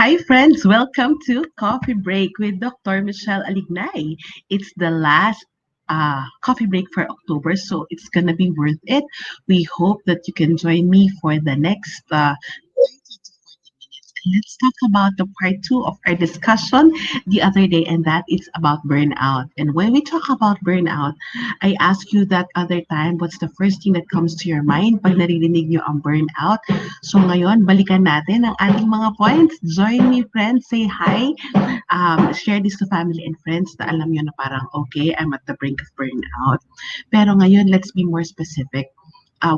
Hi, friends. Welcome to Coffee Break with Dr. Michelle Alignay. It's the last coffee break for October, so it's going to be worth it. We hope that you can join me for the next 30 to 40 minutes. And let's talk about the part two of our discussion the other day, and that is about burnout. And when we talk about burnout, I ask you that other time, what's the first thing that comes to your mind pag naririnig nyo ang burnout? So ngayon, balikan natin ang ating mga points. Join me, friends. Say hi. Share this to family and friends na alam nyo na parang, okay, I'm at the brink of burnout. Pero ngayon, let's be more specific.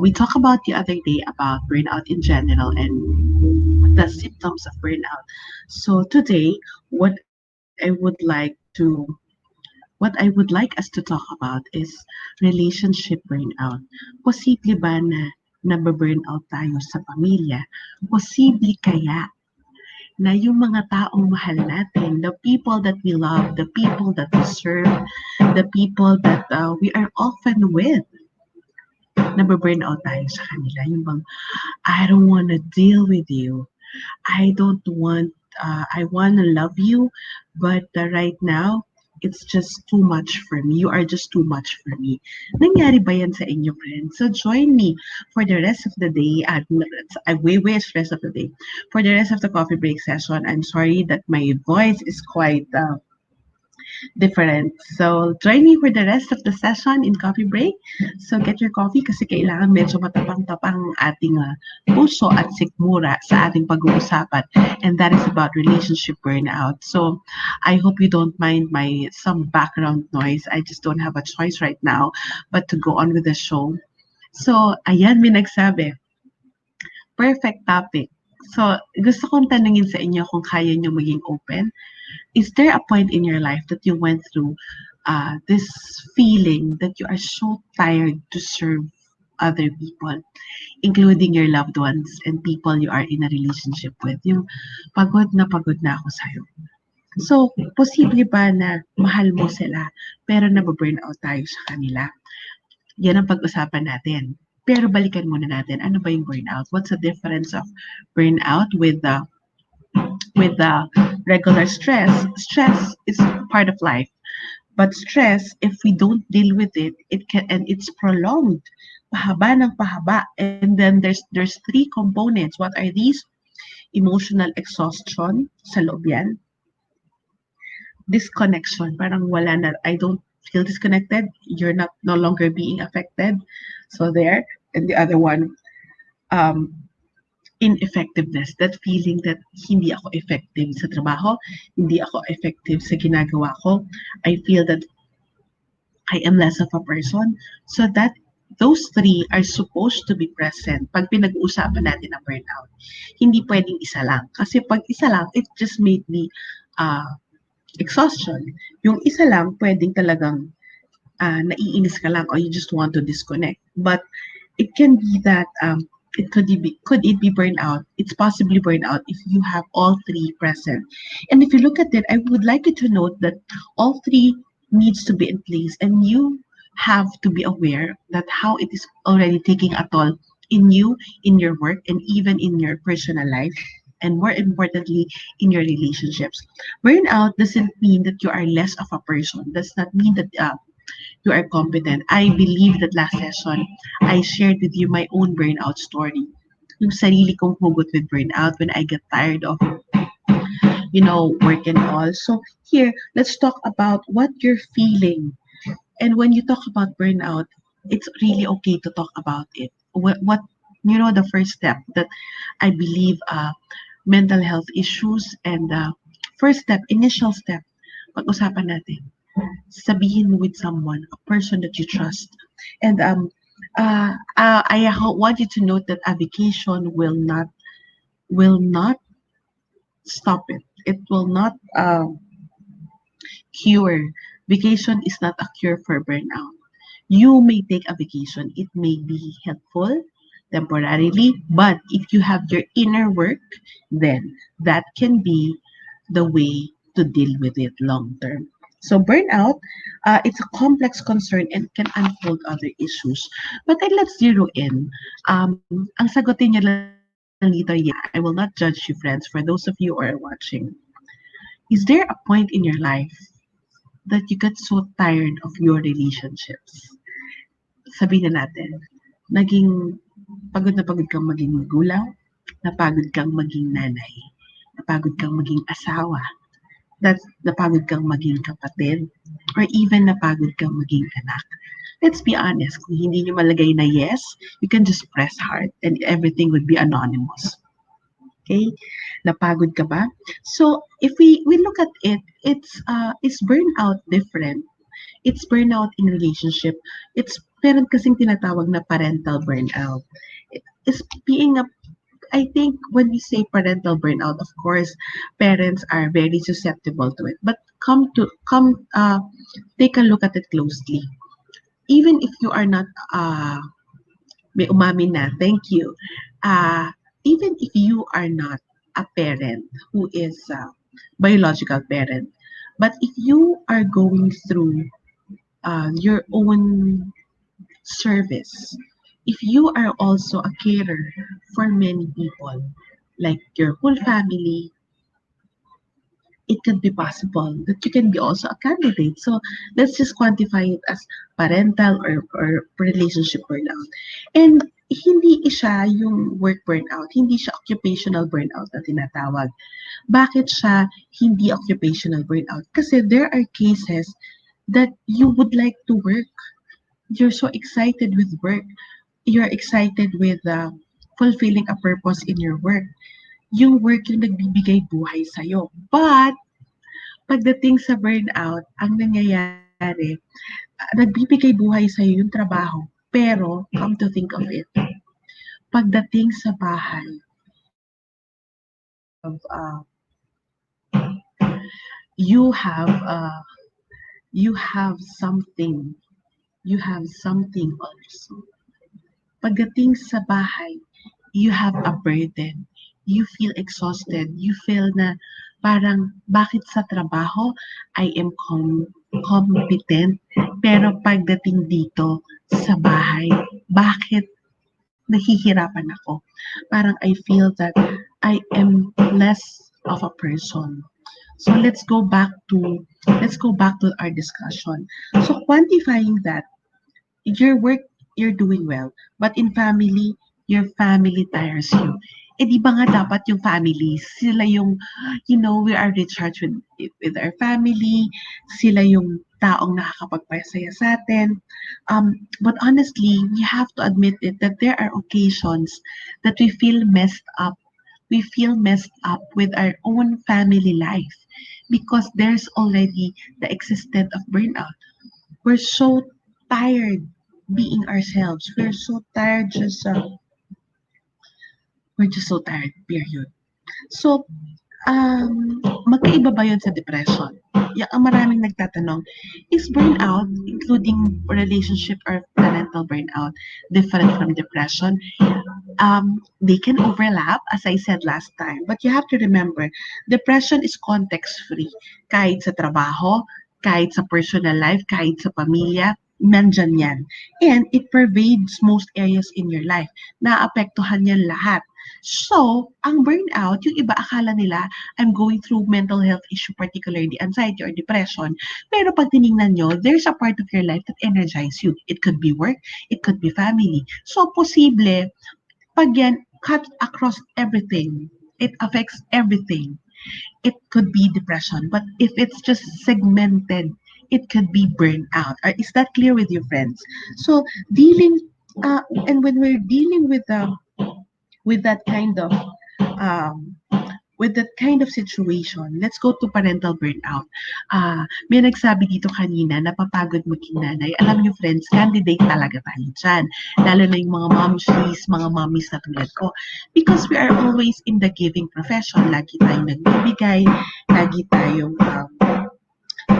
We talked about the other day about burnout in general and the symptoms of burnout. So today, what I would like us to talk about is relationship burnout. Posible ba na nababurnout tayo sa pamilya? Posible kaya na yung mga taong mahal natin, the people that we love, the people that we serve, the people that we are often with, nababurnout tayo sa kanila. Yung bang, I don't want to deal with you. I want to love you, but right now, it's just too much for me. You are just too much for me. Nangyari ba yan sa inyo, friends? So join me for the rest of the day. Way rest of the day. For the rest of the coffee break session, I'm sorry that my voice is quite different. So, join me for the rest of the session in coffee break. So, get your coffee kasi kailangan medyo matapang-tapang ang ating puso at sikmura sa ating pag-uusapan. And that is about relationship burnout. So, I hope you don't mind some background noise. I just don't have a choice right now but to go on with the show. So, ayan, may nagsabi. Perfect topic. So, gusto kong tanungin sa inyo kung kaya nyo maging open. Is there a point in your life that you went through this feeling that you are so tired to serve other people, including your loved ones and people you are in a relationship with? Yung pagod na ako sa'yo. So, posible ba na mahal mo sila pero nababurnout tayo sa kanila? Yan ang pag-usapan natin. Pero balikan muna natin, ano ba yung burnout? What's the difference of burnout with the regular stress? Stress is part of life. But stress, if we don't deal with it, it's prolonged. Pahaba ng pahaba. And then there's three components. What are these? Emotional exhaustion, sa loob yan. Disconnection, parang wala na, I don't feel disconnected. You're not no longer being affected. So there. And the other one, um, ineffectiveness, that feeling that hindi ako effective sa trabaho, hindi ako effective sa ginagawa ko. I feel that I am less of a person. So that those three are supposed to be present pag pinag-uusapan natin ang burnout. Hindi pwedeng isa lang. Kasi pag isa lang, it just made me uh, exhaustion. Yung isa lang, pwedeng talagang naiinis ka lang or you just want to disconnect. But it can be that could it be burnout? It's possibly burnout if you have all three present. And if you look at it, I would like you to note that all three needs to be in place, and you have to be aware that how it is already taking a toll in you, in your work, and even in your personal life. And more importantly, in your relationships. Burnout doesn't mean that you are less of a person. Does not mean that you are competent. I believe that last session, I shared with you my own burnout story. Yung sarili kong hugot with burnout when I get tired of, work and all. So here, let's talk about what you're feeling. And when you talk about burnout, it's really okay to talk about it. The first step that I believe mental health issues and first step, initial step, pag-usapan natin. Sabihin mo with someone, a person that you trust. And want you to note that a vacation will not stop it. It will not cure. Vacation is not a cure for burnout. You may take a vacation. It may be helpful temporarily, but if you have your inner work, then that can be the way to deal with it long term. So burnout, it's a complex concern and can unfold other issues. But let's zero in. Ang sagutin niyo lang I will not judge you, friends, for those of you who are watching. Is there a point in your life that you got so tired of your relationships? Sabihin na natin, naging pagod na pagod kang maging magulang, napagod kang maging nanay, napagod kang maging asawa, that's napagod kang maging kapatid, or even napagod kang maging anak. Let's be honest, kung hindi nyo malagay na yes, you can just press hard and everything would be anonymous. Okay? Napagod ka ba? So, if we look at it, it's burnout different. It's burnout in relationship. It's meron kasing tinatawag na parental burnout. It's being a I think when we say parental burnout, of course, parents are very susceptible to it. But take a look at it closely. Even if you are not may umamin na, thank you. Uh, Even if you are not a parent who is a biological parent, but if you are going through your own service, if you are also a carer for many people, like your whole family, it could be possible that you can be also a candidate. So let's just quantify it as parental or relationship burnout. And hindi siya yung work burnout, hindi siya occupational burnout na tinatawag. Bakit siya hindi occupational burnout? Kasi there are cases that you would like to work. You're so excited with work. You're excited with fulfilling a purpose in your work. Yung work yung nagbibigay buhay sa'yo. But pagdating sa burnout, ang nangyayari, nagbibigay buhay sa'yo yung trabaho, pero come to think of it, pagdating sa bahay, you have uh, you have something, you have something also. Pagdating sa bahay, you have a burden. You feel exhausted. You feel na parang bakit sa trabaho I am competent pero pagdating dito sa bahay, bakit nahihirapan ako? Parang I feel that I am less of a person. So let's go back to our discussion. So quantifying that your work, you're doing well. But in family, your family tires you. Eh di ba nga dapat yung family, sila yung, we are recharged with our family, sila yung taong nakakapagpasaya sa atin. But honestly, we have to admit it that there are occasions that we feel messed up. We feel messed up with our own family life because there's already the existence of burnout. We're so tired being ourselves. We're just so tired, period. So, magkaiba ba yun sa depression? Ang maraming nagtatanong, is burnout, including relationship or parental burnout, different from depression? They can overlap, as I said last time. But you have to remember, depression is context-free. Kahit sa trabaho, kahit sa personal life, kahit sa pamilya, nandyan yan. And it pervades most areas in your life. Naapektuhan yan lahat. So, ang burnout, yung iba akala nila, I'm going through mental health issue, particularly anxiety or depression. Pero pag tinignan nyo, there's a part of your life that energize you. It could be work, it could be family. So, posible, pag yan, cut across everything. It affects everything. It could be depression. But if it's just segmented, it could be burnout. Is that clear with your friends? So, and when we're dealing with that kind of um, situation, let's go to parental burnout. May nagsabi dito kanina, napapagod maging nanay. Alam niyo friends, candidate talaga tayo dyan. Lalo na yung mga mga mommies na tulad ko. Because we are always in the giving profession. Lagi tayong nagbibigay, lagi tayong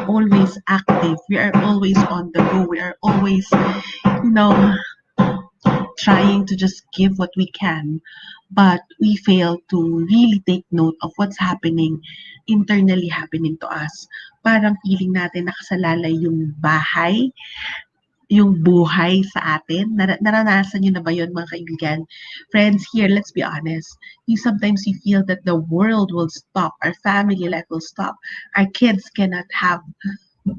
always active. We are always on the go. We are always, you know, trying to just give what we can, but we fail to really take note of what's happening internally happening to us. Parang feeling natin nakasalalay yung bahay, yung buhay sa atin. Naranasan niyo na ba yun, mga kaibigan? Friends, here, let's be honest. Sometimes we feel that the world will stop, our family life will stop, our kids cannot have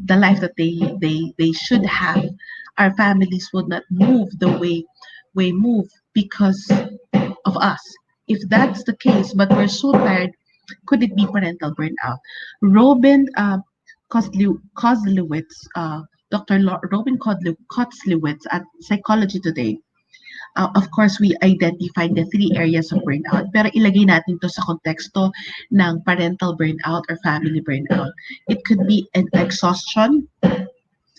the life that they should have. Our families would not move the way we move because of us. If that's the case, but we're so tired, could it be parental burnout? Robin Kozlowitz, Robin Kozlowitz at Psychology Today. Of course, we identified the three areas of burnout, pero ilagay natin to sa konteksto ng parental burnout or family burnout. It could be an exhaustion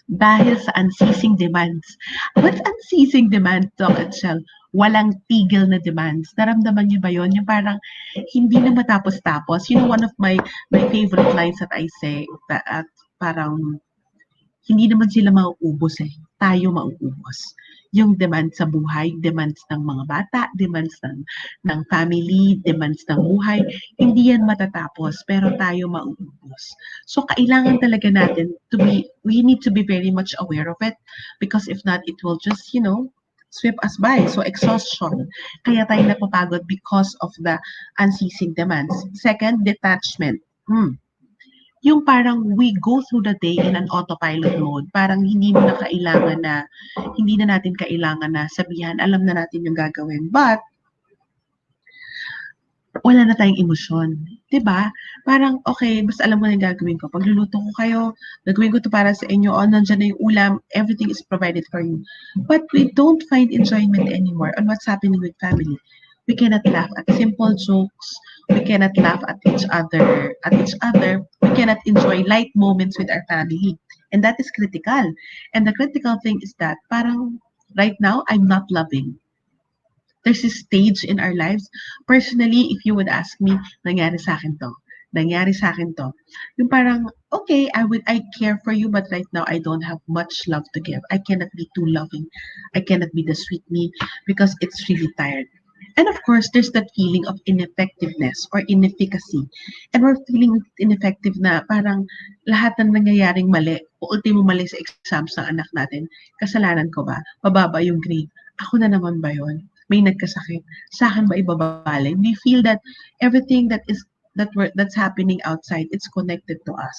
dahil sa unceasing demands. What's unceasing demands, Doc and Shell? Walang tigil na demands. Naramdaman niyo ba yon? Yung parang hindi na matapos-tapos. One of my favorite lines that I say, parang hindi naman sila mauubos eh. Tayo mauubos. Yung demand sa buhay, demands ng mga bata, demands ng family, demands ng buhay, hindi yan matatapos, pero tayo mauubos. So, kailangan talaga natin we need to be very much aware of it because if not, it will just, sweep us by. So, exhaustion. Kaya tayo napapagod because of the unceasing demands. Second, detachment. Yung parang we go through the day in an autopilot mode. Parang hindi na natin kailangan na sabihan, alam na natin yung gagawin. But, wala na tayong emosyon. 'Di ba? Parang, okay, basta alam mo na yung gagawin ko. Pagluluto ko kayo, gagawin ko to para sa inyo. O, nandiyan na yung ulam. Everything is provided for you. But we don't find enjoyment anymore on what's happening with family. We cannot laugh at simple jokes. We cannot laugh at each other. We cannot enjoy light moments with our family. And that is critical. And the critical thing is that parang right now, I'm not loving. There's a stage in our lives. Personally, if you would ask me, nangyari sa akin to. Nangyari sa akin to. Yung parang, okay, I care for you, but right now I don't have much love to give. I cannot be too loving. I cannot be the sweet me because it's really tired. And of course, there's that feeling of ineffectiveness or inefficacy. And we're feeling ineffective na parang lahat ng nangyayaring mali, o ultimo mali sa exams ng anak natin, kasalanan ko ba? Mababa yung grade. Ako na naman ba yun? May nagkasakit. Sa akin ba ibabalik? We feel that everything that's happening outside, it's connected to us.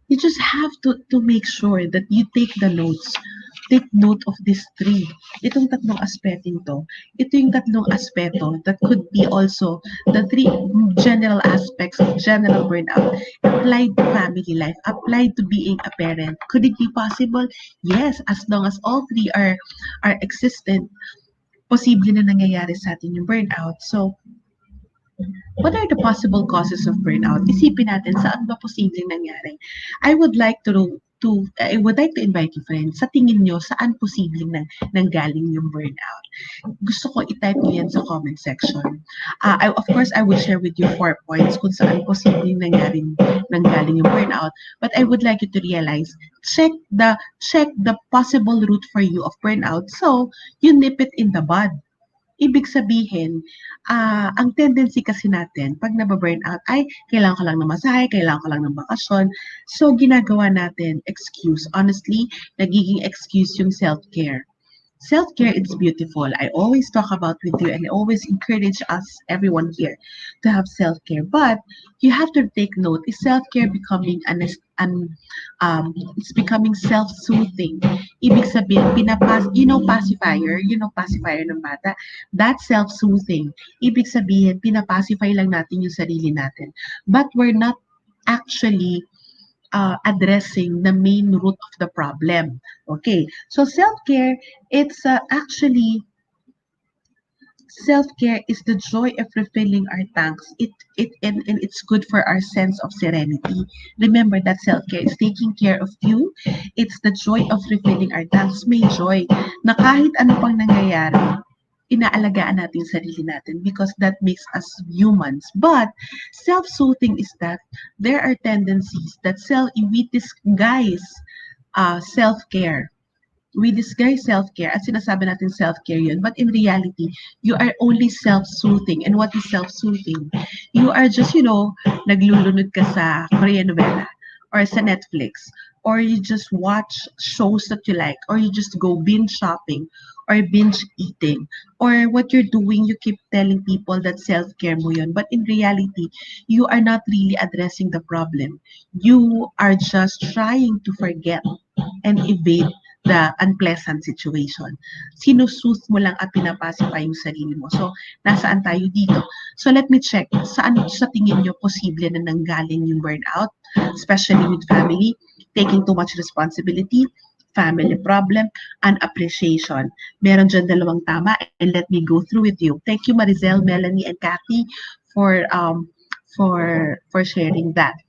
You just have to make sure that you take the notes. Take note of these three. Itong tatlong aspetong to. Ito yung tatlong aspeto that could be also the three general aspects of general burnout applied to family life, applied to being a parent. Could it be possible? Yes, as long as all three are existent, posible na nangyayari sa atin yung burnout. So, what are the possible causes of burnout? Isipin natin saan ba posibleng nangyari. I would like to invite you, friends, sa tingin nyo, saan posibleng nanggaling yung burnout? Gusto ko i-type nyo yan sa comment section. Of course, I will share with you 4 points kung saan posibleng nanggaling yung burnout. But I would like you to realize, check the possible root for you of burnout so you nip it in the bud. Ibig sabihin, ang tendency kasi natin 'pag nabu-burnout ay kailangan ko lang ng masahe, kailangan ko lang ng bakasyon. So, ginagawa natin excuse. Honestly, nagiging excuse yung self-care. Self-care is beautiful. I always talk about with you and I always encourage us, everyone here, to have self-care. But you have to take note, is self-care becoming it's becoming self-soothing. Ibig sabihin, pacifier ng bata, that's self-soothing. Ibig sabihin, pinapacify lang natin yung sarili natin. But we're not actually addressing the main root of the problem. Okay, so it's actually self-care is the joy of refilling our tanks. And it's good for our sense of serenity. Remember that self-care is taking care of you. It's the joy of refilling our tanks. May joy na kahit ano pang nangyayari, inaalagaan natin yung sarili natin because that makes us humans. But self-soothing is that there are tendencies that we disguise self-care. We disguise self-care at sinasabi natin self-care yun. But in reality, you are only self-soothing. And what is self-soothing? You are just, naglulunod ka sa Korean novela or sa Netflix, or you just watch shows that you like, or you just go binge shopping or binge eating, or what you're doing, you keep telling people that self-care mo yun. But in reality, you are not really addressing the problem. You are just trying to forget and evade the unpleasant situation. Sinusooth mo lang at pinapacify yung sarili mo. So, nasaan tayo dito? So, let me check. Saan sa tingin nyo posible na nanggaling yung burnout? Especially with family, taking too much responsibility, family problem, and appreciation. Meron dyan dalawang tama, and let me go through with you. Thank you, Marizel, Melanie, and Kathy for sharing that.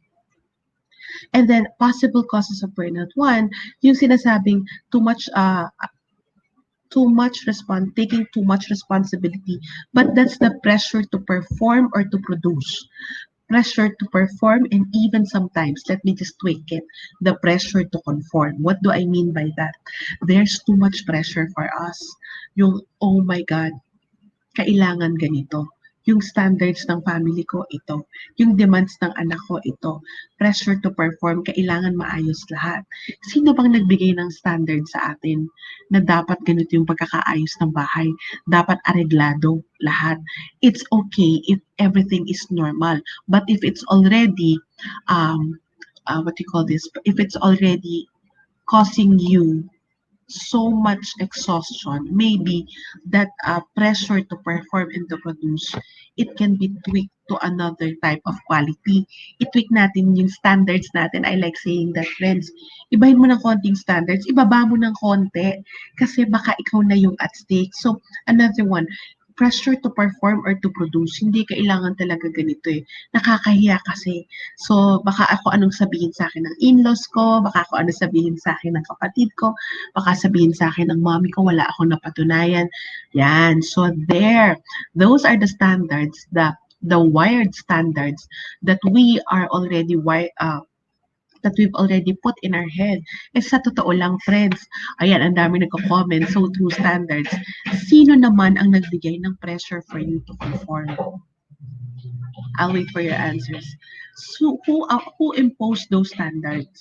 And then possible causes of burnout. One, yung sinasabing taking too much responsibility, but that's the pressure to perform or to produce. Pressure to perform, and even sometimes, let me just tweak it, the pressure to conform. What do I mean by that? There's too much pressure for us. Yung, oh my God, kailangan ganito. Yung standards ng family ko, ito. Yung demands ng anak ko, ito. Pressure to perform, kailangan maayos lahat. Sino bang nagbigay ng standard sa atin na dapat ganito yung pagkakaayos ng bahay? Dapat areglado lahat. It's okay if everything is normal. But if it's already, what do you call this? If it's already causing you so much exhaustion, maybe that pressure to perform and to produce, it can be tweaked to another type of quality. I-tweak natin yung standards natin. I like saying that, friends. Ibahin mo ng konting standards, ibaba mo ng konti kasi baka ikaw na yung at stake. So, another one, pressure to perform or to produce. Hindi kailangan talaga ganito eh. Nakakahiya kasi. So, baka ako anong sabihin sa akin ng in-laws ko, baka ako anong sabihin sa akin ng kapatid ko, baka sabihin sa akin ng mommy ko, wala akong napatunayan. Yan. So, there. Those are the standards, the wired standards that we are already that we've already put in our head. Eh sa totoo lang, friends, ayan, ang dami nagko-comment, so true standards. Sino naman ang nagbigay ng pressure for you to conform? I'll wait for your answers. So, who imposed those standards?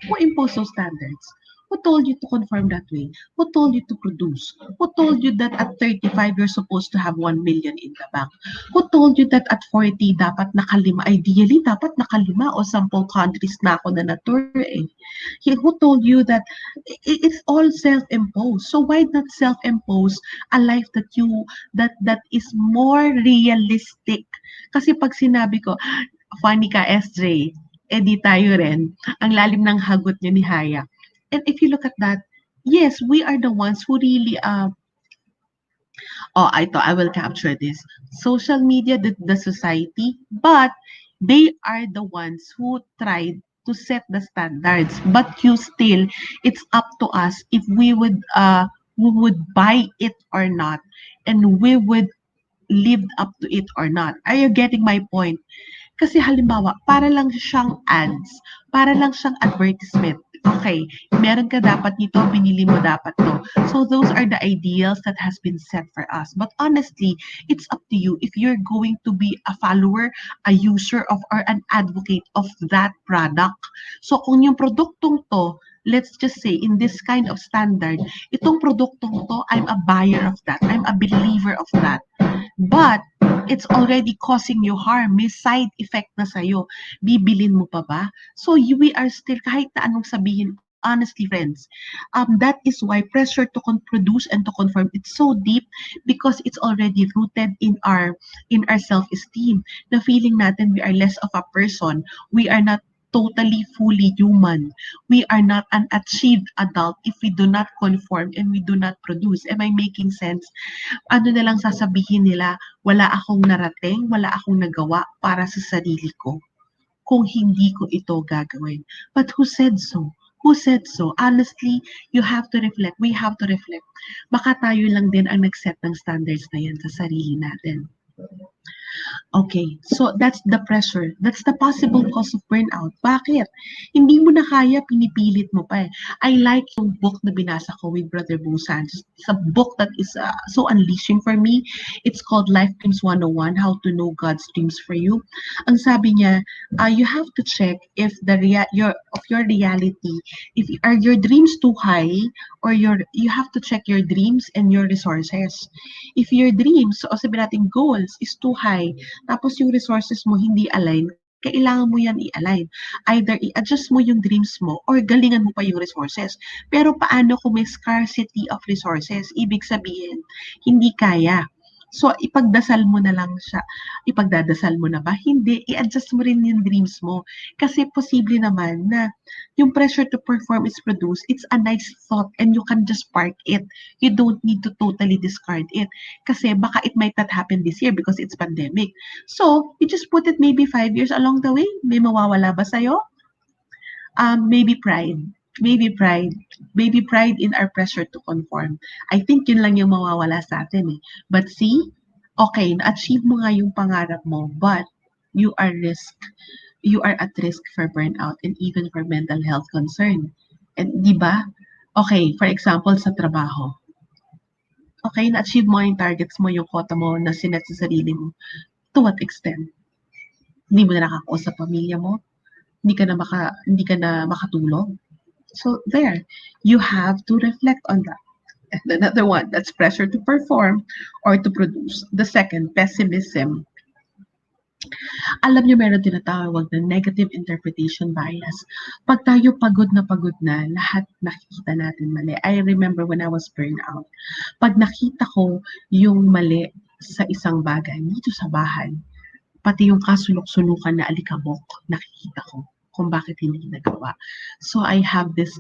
Who imposed those standards? Who told you to conform that way? Who told you to produce? Who told you that at 35 you're supposed to have 1 million in the bank? Who told you that at 40 dapat nakalima? Ideally, dapat nakalima o 10 countries na ako na na-tour eh. Who told you that it's all self-imposed? So why not self-impose a life that is more realistic? Kasi pag sinabi ko, funny ka SJ, eh di tayo rin. Ang lalim ng hagot niya ni Haya. And if you look at that, yes, we are the ones who really I thought I will capture this. Social media, the society, but they are the ones who tried to set the standards. But you still, it's up to us if we would buy it or not, and we would live up to it or not. Are you getting my point? Kasi halimbawa, para lang siyang ads, para lang siyang advertisement. Okay, meron ka dapat nito, binili mo dapat to. So those are the ideals that has been set for us. But honestly, it's up to you if you're going to be a follower, a user of, or an advocate of that product. So kung yung produktong to, let's just say in this kind of standard, itong produktong to, I'm a buyer of that. I'm a believer of that. But it's already causing you harm. May side effect na sa'yo. Bibilin mo pa ba? So we are still, kahit na anong sabihin, honestly, friends, that is why pressure to produce and to conform, it's so deep because it's already rooted in our self-esteem. The feeling natin we are less of a person. We are not totally fully human. We are not an achieved adult if we do not conform and we do not produce. Am I making sense? Ano na lang sasabihin nila, wala akong narating, wala akong nagawa para sa sarili ko kung hindi ko ito gagawin. But who said so? Who said so? Honestly, you have to reflect. We have to reflect. Baka tayo lang din ang nag-set ng standards na yan sa sarili natin. Okay, so that's the pressure. That's the possible cause of burnout. Bakit? Hindi mo na kaya, pinipilit mo pa eh. I like yung book na binasa ko with Brother Busan. It's a book that is so unleashing for me. It's called Life Dreams 101, How to Know God's Dreams for You. Ang sabi niya, you have to check if your reality, if are your dreams too high, or you have to check your dreams and your resources. If your dreams, o sabi natin goals, is too high, tapos yung resources mo hindi align, kailangan mo yan i-align. Either i-adjust mo yung dreams mo or galingan mo pa yung resources. Pero paano kung may scarcity of resources? Ibig sabihin, hindi kaya. So, ipagdasal mo na lang siya. Ipagdadasal mo na ba? Hindi. I-adjust mo rin yung dreams mo. Kasi posible naman na yung pressure to perform is produced. It's a nice thought and you can just park it. You don't need to totally discard it. Kasi baka it might not happen this year because it's pandemic. So, you just put it maybe 5 years along the way. May mawawala ba sa'yo? Maybe pride. Maybe pride. Maybe pride in our pressure to conform. I think yun lang yung mawawala sa atin eh. But see, okay, na-achieve mo nga yung pangarap mo, but you are risk. You are at risk for burnout and even for mental health concern. And di ba? Okay, for example, sa trabaho. Okay, na-achieve mo yung targets mo, yung quota mo na sinet sa sarili mo. To what extent? Hindi mo na nakakausap pamilya mo, hindi ka na makatulog. So there, you have to reflect on that. And another one, that's pressure to perform or to produce. The second, pessimism. Alam niyo meron tinatawag na negative interpretation bias. Pag tayo pagod na, lahat nakikita natin mali. I remember when I was burned out, pag nakita ko yung mali sa isang bagay dito sa bahay, pati yung kasulok-sulukan na alikabok, nakikita ko kung bakit hindi nagawa. So I have this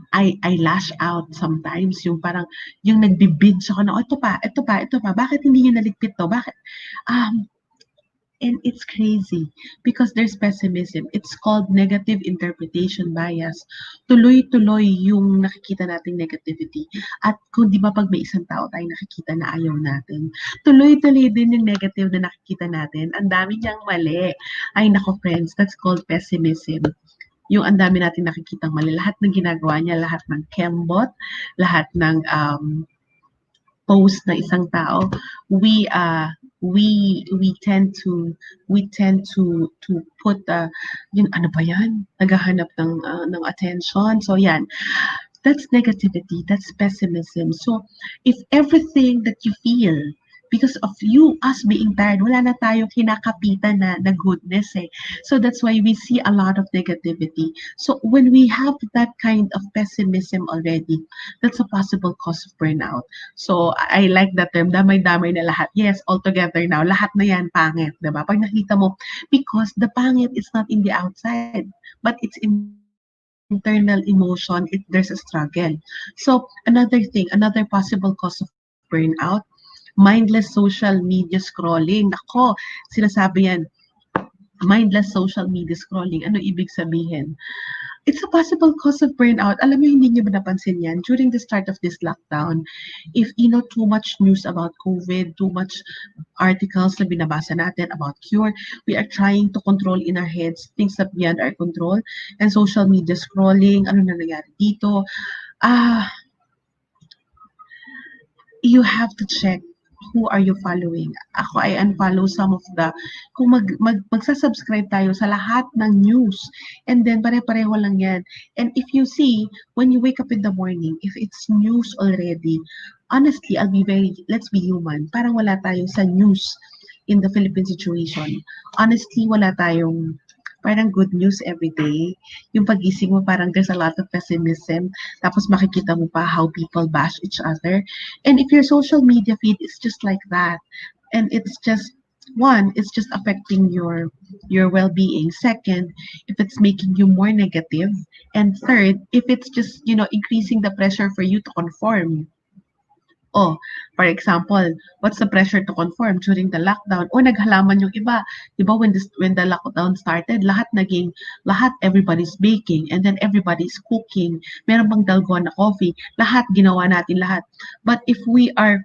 I lash out sometimes yung parang yung nagbi-binge ako na oh, ito pa, bakit hindi niyo naligpit to? Bakit? Um, and it's crazy because there's pessimism. It's called negative interpretation bias. Tuloy-tuloy yung nakikita nating negativity. At kung di ba pag may isang tao tayong nakikita na ayaw natin, tuloy-tuloy din yung negative na nakikita natin. Ang dami niyang mali. Ay nako friends, that's called pessimism. Yung ang dami natin nakikitang mali. Lahat ng ginagawa niya, lahat ng kembot, lahat ng post na isang tao, we uh we tend to put yung ano ba yan, naghahanap ng attention, so yan, that's negativity, that's pessimism. So if everything that you feel because of you, us being tired, wala na tayong kinakapitan na goodness eh. So that's why we see a lot of negativity. So when we have that kind of pessimism already, that's a possible cause of burnout. So I like that term, damay-damay na lahat. Yes, all together now, lahat na yan pangit, diba? Pag nakita mo, because the pangit is not in the outside, but it's internal emotion, there's a struggle. So another thing, another possible cause of burnout, mindless social media scrolling. Nako, sinasabi yan, mindless social media scrolling. Ano ibig sabihin? It's a possible cause of burnout. Alam mo, hindi niyo ba napansin yan? During the start of this lockdown, if too much news about COVID, too much articles na binabasa natin about cure, we are trying to control in our heads things that beyond our control. And social media scrolling, ano na nangyari dito? Ah, you have to check who are you following. Ako, I unfollow some of the, kung magsasubscribe tayo sa lahat ng news, and then pare-pareho lang yan. And if you see, when you wake up in the morning, if it's news already, honestly, let's be human, parang wala tayo sa news in the Philippine situation. Honestly, wala tayong parang good news every day. Yung pagising mo, parang there's a lot of pessimism. Tapos makikita mo pa how people bash each other. And if your social media feed is just like that, and it's just one, it's just affecting your well-being. Second, if it's making you more negative. And third, if it's just, increasing the pressure for you to conform. Oh, for example, what's the pressure to conform during the lockdown? O naghalaman yung iba. 'Di ba when the lockdown started, lahat everybody's baking and then everybody's cooking. Meron bang dalgona coffee? Lahat ginawa natin lahat. But if we are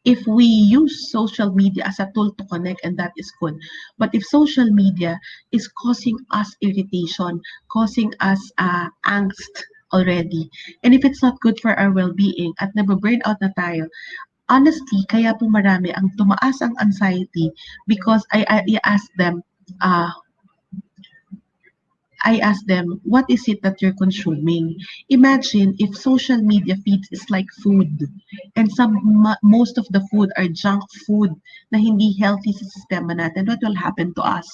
if we use social media as a tool to connect, and that is good, but if social media is causing us irritation, causing us angst already, and if it's not good for our well-being at nababurn out na tayo, honestly, kaya po marami ang tumaas ang anxiety because I asked them, uh, what is it that you're consuming? Imagine if social media feeds is like food, and most of the food are junk food na hindi healthy sa sistema natin. What will happen to us?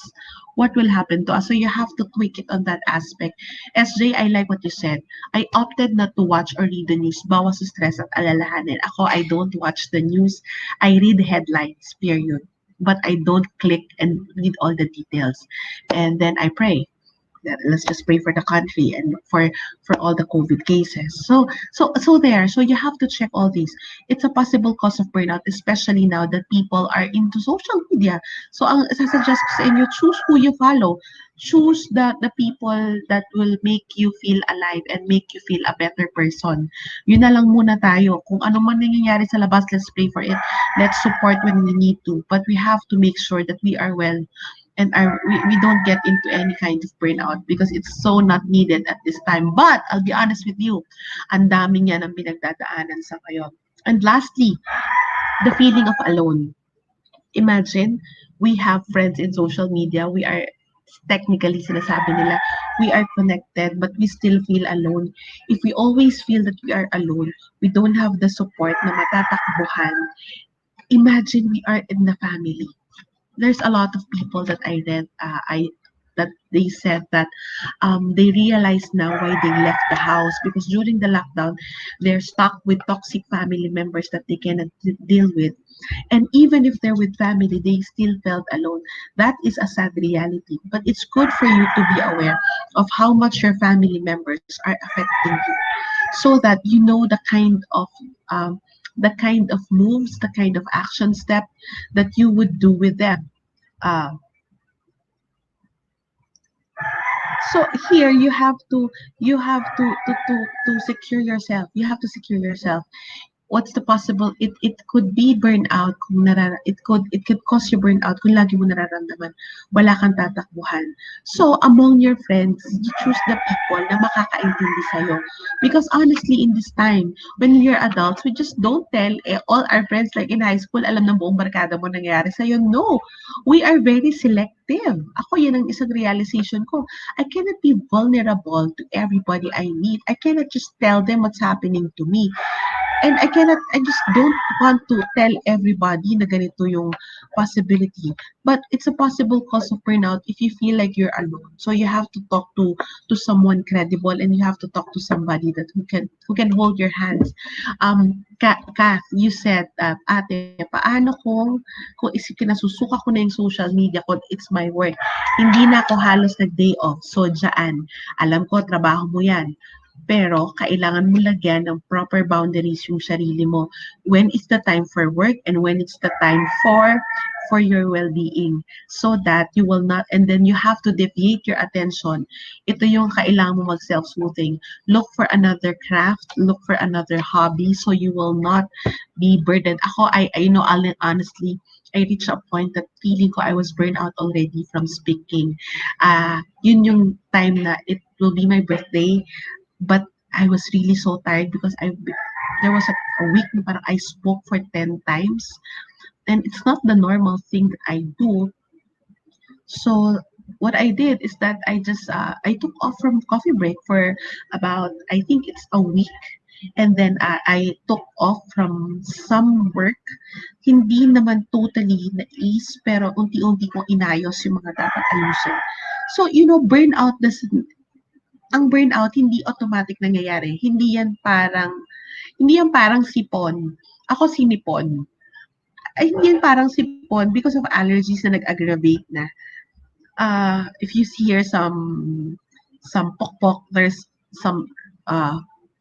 What will happen to us? So you have to tweak it on that aspect. SJ, I like what you said. I opted not to watch or read the news. Bawas sa stress at alalahanin. Ako, I don't watch the news. I read headlines, period. But I don't click and read all the details. And then I pray, let's just pray for the country and for all the COVID cases. So you have to check all these. It's a possible cause of burnout, especially now that people are into social media. So ang suggest ko sa inyo, choose who you follow. Choose the people that will make you feel alive and make you feel a better person. Yun na lang muna tayo. Kung ano man nangyayari sa labas, let's pray for it. Let's support when we need to. But we have to make sure that we are well and we don't get into any kind of burnout because it's so not needed at this time. But I'll be honest with you, ang dami niya ng pinagdadaanan sa ngayon. And lastly, the feeling of alone. Imagine, we have friends in social media. We are technically sinasabi nila, we are connected, but we still feel alone. If we always feel that we are alone, we don't have the support na matatakbuhan, imagine we are in the family. There's a lot of people that I read, I that they said that they realize now why they left the house because during the lockdown they're stuck with toxic family members that they cannot deal with, and even if they're with family they still felt alone. That is a sad reality, but it's good for you to be aware of how much your family members are affecting you so that you know um, the kind of moves, the kind of action step that you would do with them. uh, so here you have to secure yourself. You have to secure yourself. What's the possible, it could be burnout kung it could cause you burnout kung lagi mo nararamdaman wala kang tatakbuhan. So among your friends, you choose the people na makakaintindi sa'yo, because honestly in this time when you're adults, we just don't tell all our friends like in high school alam ng buong barkada mo nangyayari sa'yo. No, we are very selective. Ako, yan ang isang realization ko. I cannot be vulnerable to everybody I meet. I cannot just tell them what's happening to me. And I just don't want to tell everybody na ganito yung possibility. But it's a possible cause of burnout if you feel like you're alone. So you have to talk to someone credible, and you have to talk to somebody that who can hold your hands. Kath, you said, ate, paano kung kinasusuka ko na yung social media ko, it's my work. Hindi na ako halos nag-day off. So, dyan, alam ko, trabaho mo yan. Pero kailangan mo lagyan ng proper boundaries yung sarili mo. When it's the time for work and when it's the time for your well-being, so that you will not, and then you have to deviate your attention. Ito yung kailangan mo mag-self-soothing. Look for another craft, look for another hobby so you will not be burdened. Ako, I know honestly, I reached a point that feeling ko I was burned out already from speaking. Yun yung time na it will be my birthday. But I was really so tired because there was a week na parang I spoke for 10 times, and it's not the normal thing that I do. So what I did is that I took off from coffee break for about, I think it's a week, and then I took off from some work. Hindi naman totally na-ease, pero unti-unti kong inayos yung mga dapat ayusin. So, burnout doesn't ang burnout hindi automatic nangyayari. Hindi yan parang sipon. Ako sinipon. Ay, hindi yan parang sipon because of allergies na nag-aggravate na. If you see here some pokpok, there's some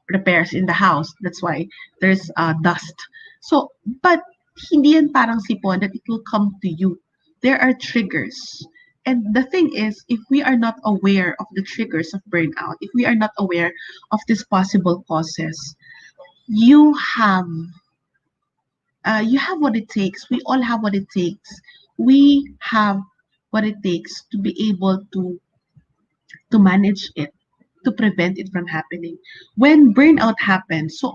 repairs in the house. That's why there's dust. So, but hindi yan parang sipon that it will come to you. There are triggers. And the thing is, if we are not aware of the triggers of burnout, if we are not aware of these possible causes, you have You have what it takes. We all have what it takes. We have what it takes to be able to manage it, to prevent it from happening. When burnout happens, so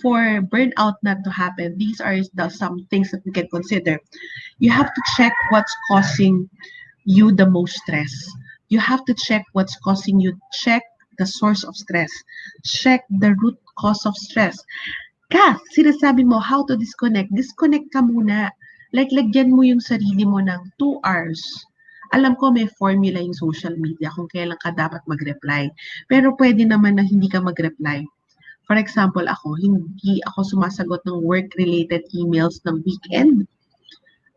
for burnout not to happen, these are some things that we can consider. You have to check what's causing you the most stress. You have to check what's causing you. Check the source of stress. Check the root cause of stress. Kath, sinasabi mo how to disconnect. Disconnect ka muna. Like, lagyan mo yung sarili mo ng 2 hours. Alam ko may formula yung social media kung kailan ka dapat mag-reply. Pero pwede naman na hindi ka mag-reply. For example, ako, hindi ako sumasagot ng work-related emails ng weekend.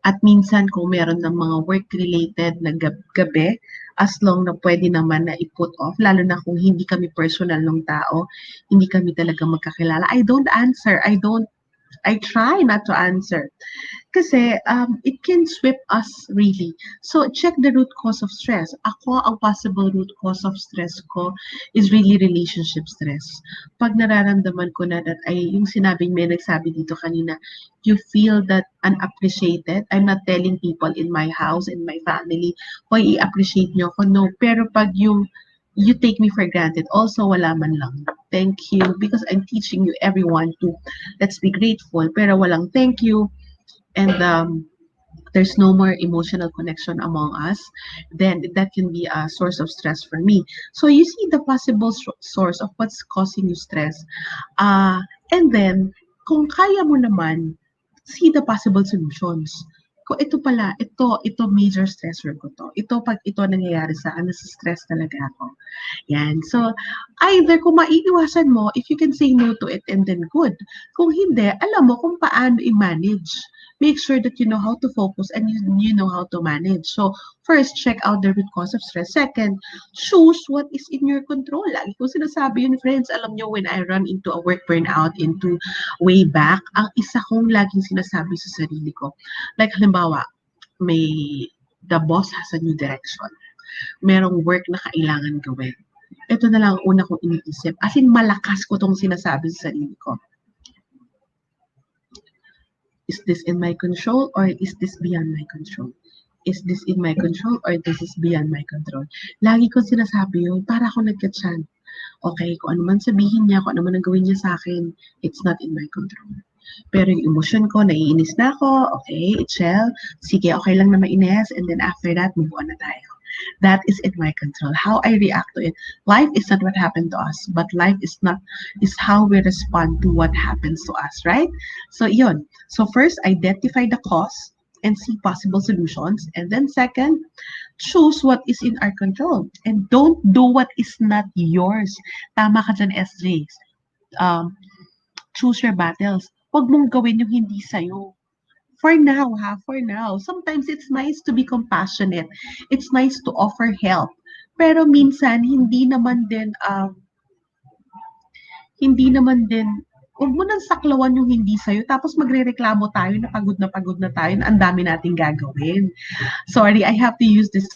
At minsan kung meron ng mga work-related na gabi, as long na pwede naman na i-put off, lalo na kung hindi kami personal ng tao, hindi kami talaga magkakilala. I don't answer. I try not to answer. Kasi it can sweep us really. So check the root cause of stress. Ako, ang possible root cause of stress ko is really relationship stress. Pag nararamdaman ko na that ay yung sinabing may nagsabi dito kanina, you feel that unappreciated. I'm not telling people in my house, in my family, hoy, i-appreciate nyo ako. No, pero pag yung you take me for granted, also wala man lang. Thank you. Because I'm teaching you everyone to let's be grateful. Pero walang thank you. And there's no more emotional connection among us, then that can be a source of stress for me. So you see the possible source of what's causing you stress. Uh, and then, kung kaya mo naman, see the possible solutions. Kung ito pala, ito major stressor ko to. Ito pag ito nangyayari sa akin, stress talaga ako. Yan. So, either kung maiiwasan mo, if you can say no to it and then good. Kung hindi, alam mo kung paano i-manage. Make sure that you know how to focus and you know how to manage. So, first, check out the root cause of stress. Second, choose what is in your control. Lagi ko sinasabi yun, friends. Alam nyo, when I run into a work burnout, into way back, ang isa kong laging sinasabi sa sarili ko. Like, halimbawa, the boss has a new direction. Merong work na kailangan gawin. Ito na lang ang una kong iniisip. As in, malakas ko tong sinasabi sa sarili ko. Is this in my control or is this beyond my control? Is this in my control or this is beyond my control? Lagi ko sinasabi yun, para ako nagkatsan. Okay, kung ano man sabihin niya, kung ano man ang gawin niya sa akin, it's not in my control. Pero yung emotion ko, naiinis na ako, okay, chill, sige, okay lang na mainis, and then after that, move on na tayo. That is in my control. How I react to it. Life is not what happened to us, but life is how we respond to what happens to us, right? So yun. So first, identify the cause and see possible solutions. And then second, choose what is in our control. And don't do what is not yours. Tama ka dyan, SJ. Choose your battles. Huwag mong gawin yung hindi sa'yo. For now, for now. Sometimes it's nice to be compassionate. It's nice to offer help. Pero minsan, hindi naman din, huwag mo nang saklawan yung hindi sa'yo, tapos magrereklamo tayo na pagod na tayo, na ang dami nating gagawin. Sorry, I have to use this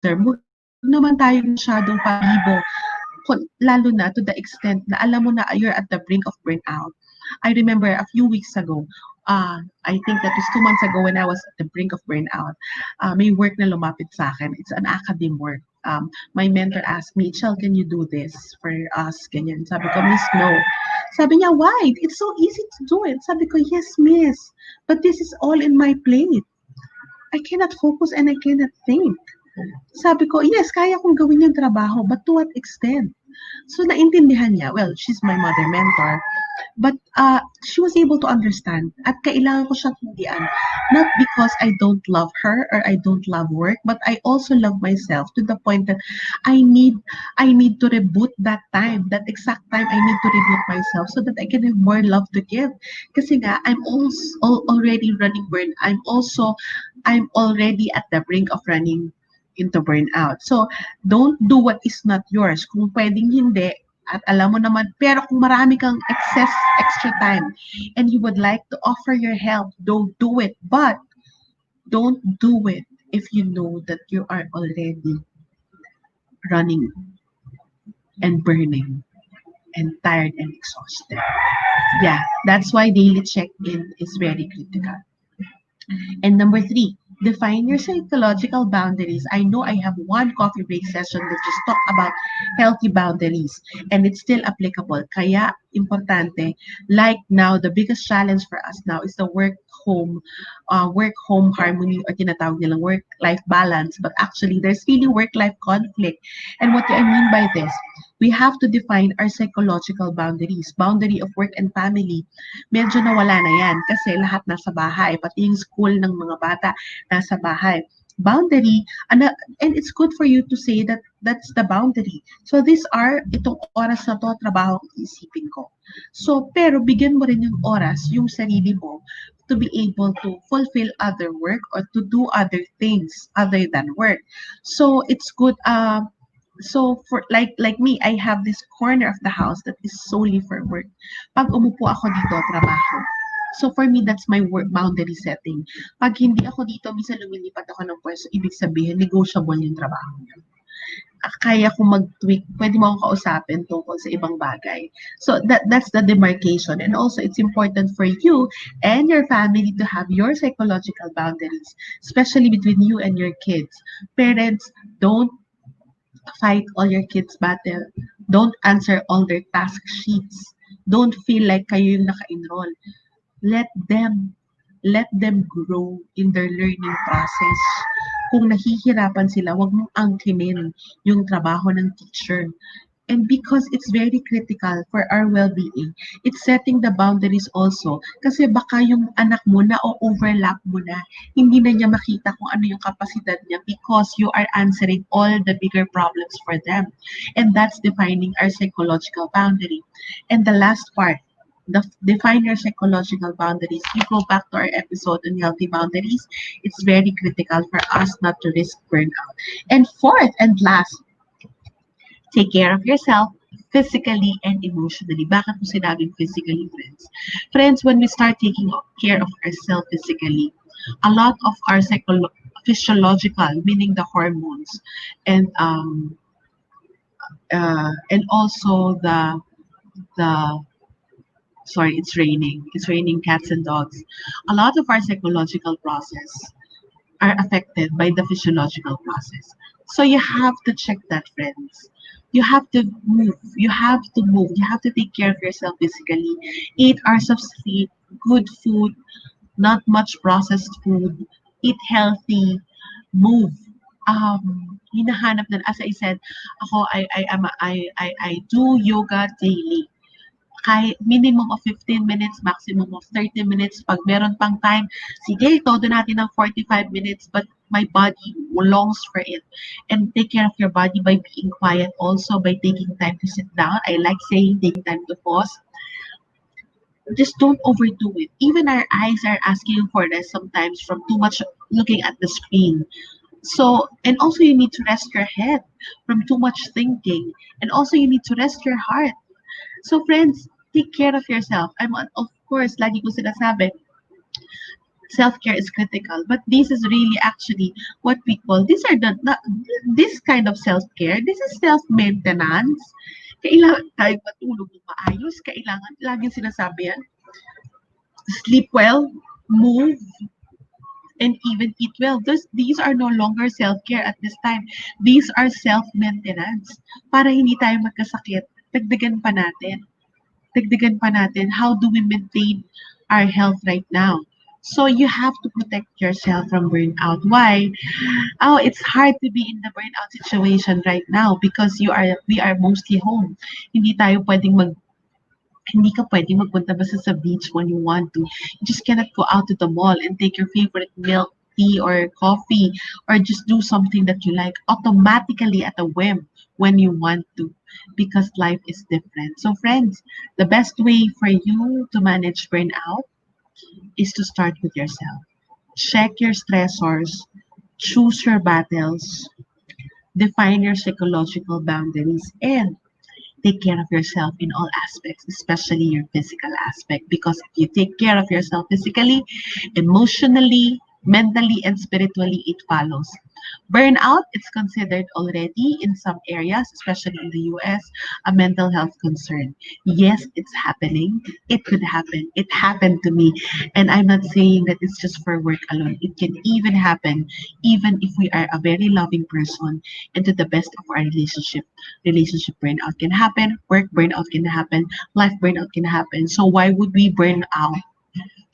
term. Huwag naman tayo masyadong palibo, lalo na to the extent na alam mo na you're at the brink of burnout. I remember a few weeks ago, I think that was 2 months ago when I was at the brink of burnout. May work na lumapit sa akin. It's an academic work. My mentor asked me, Chel, can you do this for us? Ganyan. Sabi ko, Miss, no. Sabi niya, why? It's so easy to do it. Sabi ko, yes, Miss. But this is all in my plate. I cannot focus and I cannot think. Sabi ko, yes, kaya kong gawin yung trabaho, but to what extent? So, naintindihan niya. Well, she's my mother mentor. But she was able to understand at kailangan ko siyang hindian. Not because I don't love her or I don't love work, but I also love myself to the point that I need to reboot that time, that exact time I need to reboot myself so that I can have more love to give. Kasi nga, I'm also already running burn. I'm already at the brink of running into burnout. So, don't do what is not yours. Kung pwedeng hindi, at alam mo naman, pero kung marami kang extra time and you would like to offer your help, don't do it. But don't do it if you know that you are already running and burning and tired and exhausted. Yeah, that's why daily check-in is very critical. And number three, define your psychological boundaries. I know I have one coffee break session that just talk about healthy boundaries and it's still applicable. Kaya importante, like now, the biggest challenge for us now is the work-home harmony or tinatawag nilang work-life balance. But actually, there's really work-life conflict. And what do I mean by this? We have to define our psychological boundaries. Boundary of work and family, medyo nawala na yan kasi lahat nasa bahay, pati yung school ng mga bata nasa bahay. Boundary, and it's good for you to say that that's the boundary. So these are, itong oras na to, trabaho ang iisipin ko. So, pero bigyan mo rin yung oras, yung sarili mo, to be able to fulfill other work or to do other things other than work. So it's good. So for like me, I have this corner of the house that is solely for work. Pag umupo ako dito, trabaho. So for me, that's my work boundary setting. Pag hindi ako dito, minsan lumilipat ako ng pwesto, ibig sabihin, negotiable yung trabaho niya. Kaya ko mag-tweak, pwede mo akong kausapin tungkol sa ibang bagay. So that's the demarcation. And also, it's important for you and your family to have your psychological boundaries, especially between you and your kids. Parents, don't fight all your kids' battle. Don't answer all their task sheets. Don't feel like kayo yung naka-enroll. Let them let them grow in their learning process. Kung nahihirapan sila, wag mong angkinin yung trabaho ng teacher. And because it's very critical for our well-being, it's setting the boundaries also. Kasi baka yung anak mo na o overlap mo na, hindi na niya makita kung ano yung kapasidad niya because you are answering all the bigger problems for them. And that's defining our psychological boundary. And the last part, define your psychological boundaries. You go back to our episode on healthy boundaries. It's very critical for us not to risk burnout. And fourth and last, take care of yourself physically and emotionally. Bakit mo sinabing physically, friends? Friends, when we start taking care of ourselves physically, a lot of our physiological, meaning the hormones, and also the sorry, it's raining. It's raining cats and dogs. A lot of our psychological process are affected by the physiological process. So you have to check that, friends. You have to move. You have to move. You have to take care of yourself physically. 8 hours of sleep, good food, not much processed food. Eat healthy. Move. Hinahanap na, as I said, ako, I do yoga daily. Kahit minimum of 15 minutes, maximum of 30 minutes. Pag meron pang time, sige, todo natin ng 45 minutes, but my body longs for it. And take care of your body by being quiet also, by taking time to sit down. I like saying taking time to pause. Just don't overdo it. Even our eyes are asking for this sometimes from too much looking at the screen. So, and also you need to rest your head from too much thinking. And also you need to rest your heart. So friends, take care of yourself. Of course, lagi ko sinasabi, self-care is critical, but this is really actually what we call, this kind of self-care, this is self-maintenance. Kailangan tayo matulog ng maayos, kailangan, laging sinasabi yan, sleep well, move, and even eat well. These are no longer self-care at this time. These are self-maintenance. Para hindi tayo magkasakit, dagdagan pa natin. How do we maintain our health right now? So you have to protect yourself from burnout. Why? Oh, it's hard to be in the burnout situation right now because we are mostly home. Hindi ka pwedeng magpunta basta sa beach when you want to. You just cannot go out to the mall and take your favorite milk, tea, or coffee, or just do something that you like automatically at a whim when you want to, because life is different. So friends, the best way for you to manage burnout is to start with yourself. Check your stressors, choose your battles, define your psychological boundaries, and take care of yourself in all aspects, especially your physical aspect. Because if you take care of yourself physically, emotionally, mentally, and spiritually, it follows. Burnout, it's considered already in some areas, especially in the US, a mental health concern. Yes, it's happening. It could happen. It happened to me. And I'm not saying that it's just for work alone. It can even happen even if we are a very loving person and to the best of our relationship. Relationship burnout can happen, work burnout can happen, life burnout can happen. So why would we burn out?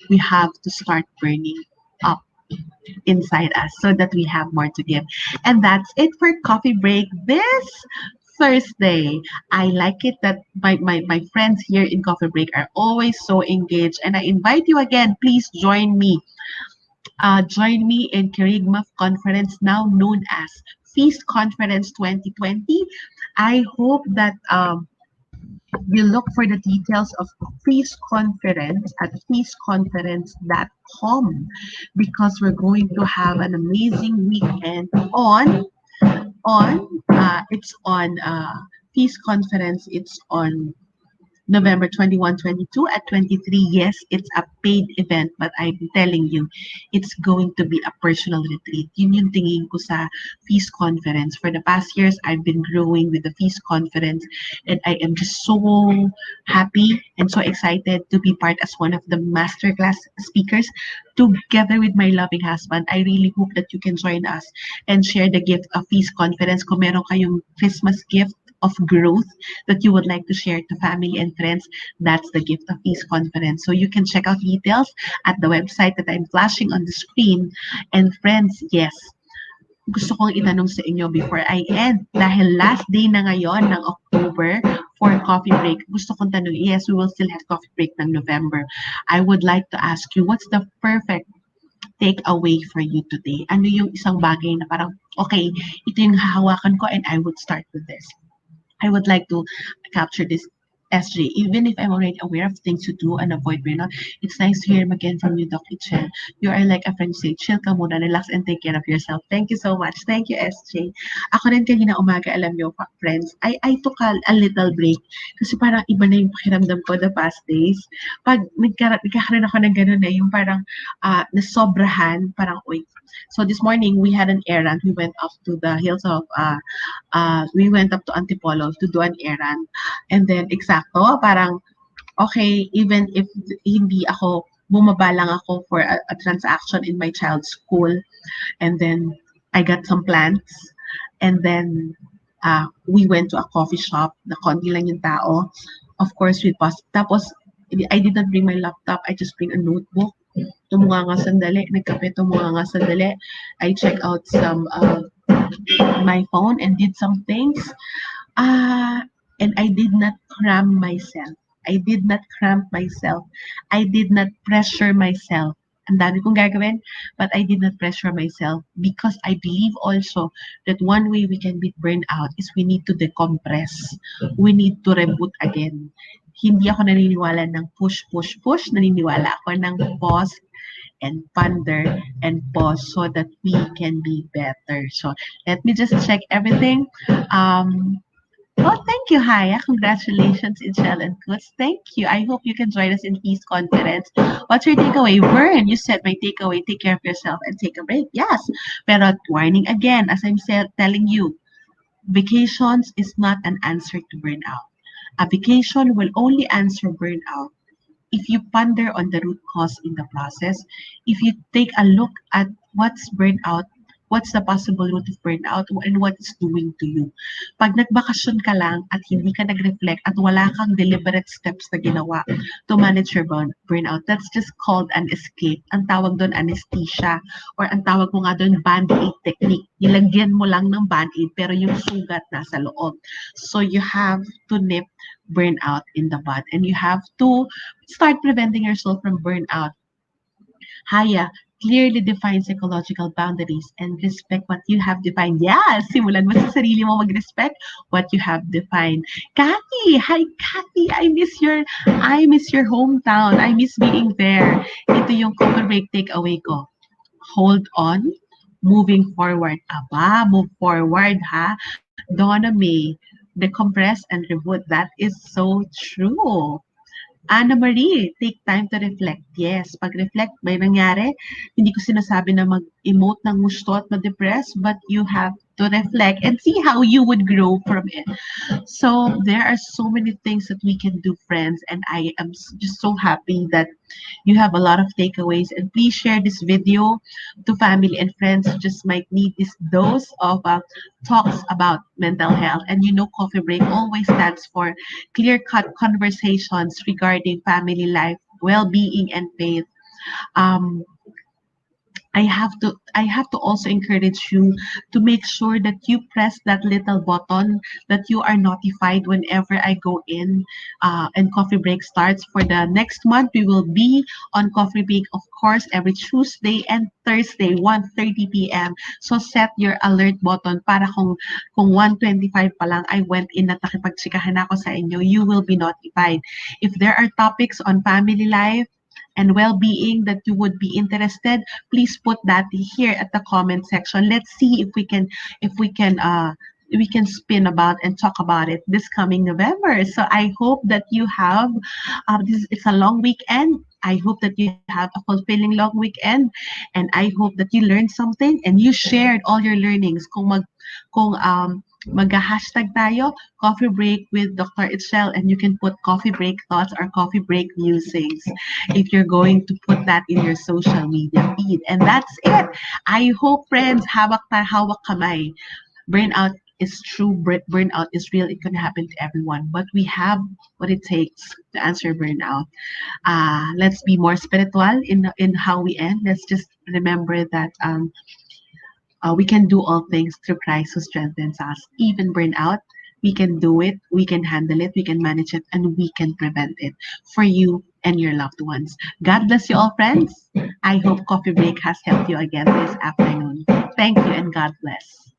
We have to start burning up inside us so that we have more to give. And that's it for coffee break this Thursday. I like it that my friends here in Coffee Break are always so engaged. And I invite you again, please join me. Join me in Kerygma Conference, now known as Feast Conference 2020. I hope that you look for the details of Feast Conference at feastconference.com because we're going to have an amazing weekend on it's on Feast Conference. It's on November 21, 22 at 23. Yes, it's a paid event, but I'm telling you, it's going to be a personal retreat. Yun yung tingin ko sa Feast Conference. For the past years, I've been growing with the Feast Conference, and I am just so happy and so excited to be part as one of the masterclass speakers together with my loving husband. I really hope that you can join us and share the gift of Feast Conference. Kung meron kayong Christmas gift of growth that you would like to share to family and friends, that's the gift of Peace Conference. So you can check out details at the website that I'm flashing on the screen. And friends, yes, gusto kong itanong sa inyo before I end, dahil last day na ngayon ng October for coffee break, gusto kong tanong, yes, we will still have coffee break ng November. I would like to ask you, what's the perfect takeaway for you today? Ano yung isang bagay na parang, okay, ito yung hahawakan ko and I would start with this. I would like to capture this, SJ. Even if I'm already aware of things to do and avoid burnout, it's nice to hear again from you, Dr. Chen. You are like a friend say, chill ka muna, relax and take care of yourself. Thank you so much. Thank you, SJ. Ako rin kanina umaga, alam niyo, friends, I took a little break kasi parang iba na yung pakiramdam ko the past days. Pag nagkakaroon ako ng ganun na yung parang nasobrahan, parang, uy. So this morning, we had an errand. We went up to the hills of we went up to Antipolo to do an errand. And then, eksakto, parang, okay, even if hindi ako, bumaba lang ako for a transaction in my child's school. And then, I got some plants. And then, we went to a coffee shop na konti lang yung tao. Of course, we paused. Tapos, I did not bring my laptop. I just bring a notebook. Tumunga nga sandali. Nagkape, tumunga nga sandali. I check out some my phone and did some things. And I did not cram myself. I did not cramp myself. I did not pressure myself. Ang dami kong gagawin, but I did not pressure myself because I believe also that one way we can beat burnout is we need to decompress. We need to reboot again. Hindi ako naniniwala ng push, push, push. Naniniwala ako ng pause and ponder and pause so that we can be better. So let me just check everything. Well, thank you, Haya. Congratulations, Michele and Kutz. Thank you. I hope you can join us in Peace Conference. What's your takeaway? Vern, you said my takeaway, take care of yourself and take a break. Yes. Pero warning again, as I'm telling you, vacations is not an answer to burnout. A vacation will only answer burnout if you ponder on the root cause in the process, if you take a look at what's burnout, what's the possible root of burnout, and what it's doing to you. Pag nagbakasyon ka lang at hindi ka nag-reflect at wala kang deliberate steps na ginawa to manage your burnout, that's just called an escape. Ang tawag doon anesthesia or ang tawag mo nga doon band-aid technique. Nilagyan mo lang ng band-aid pero yung sugat nasa loob. So you have to nip burnout in the bud and you have to start preventing yourself from burnout. Haya, clearly define psychological boundaries and respect what you have defined. Yes, simulan mo sa sarili mo mag-respect what you have defined. Kathy, hi Kathy, I miss your hometown. I miss being there. Ito yung cover break takeaway ko. Hold on, moving forward. Aba, move forward ha. Donna May, decompress and reboot. That is so true. Anna Marie, take time to reflect. Yes, pag-reflect, may nangyari. Hindi ko sinasabi na emote ng gusto at ma-depress, but you have to reflect and see how you would grow from it. So there are so many things that we can do, friends, and I am just so happy that you have a lot of takeaways. And please share this video to family and friends who just might need this dose of talks about mental health. And you know, Coffee Break always stands for clear-cut conversations regarding family life, well-being, and faith. Um, I have to also encourage you to make sure that you press that little button that you are notified whenever I go in and coffee break starts. For the next month, we will be on coffee break, of course, every Tuesday and Thursday, 1:30 p.m. So set your alert button para kung 1:25 pa lang I went in at nakipagtsikahan ako sa inyo, you will be notified. If there are topics on family life and well-being that you would be interested, please put that here at the comment section. Let's see if we can spin about and talk about it this coming November. So I hope that you have this. It's a long weekend. I hope that you have a fulfilling long weekend, and I hope that you learned something and you shared all your learnings. Kung mag-hashtag tayo, coffee break with Dr. Itchel, and you can put coffee break thoughts or coffee break musings if you're going to put that in your social media feed. And that's it. I hope, friends, hawak kamay. Burnout is true. Burnout is real. It can happen to everyone. But we have what it takes to answer burnout. Let's be more spiritual in how we end. Let's just remember that we can do all things through Christ who strengthens us. Even burnout, we can do it, we can handle it, we can manage it, and we can prevent it for you and your loved ones. God bless you all, friends. I hope Coffee Break has helped you again this afternoon. Thank you and God bless.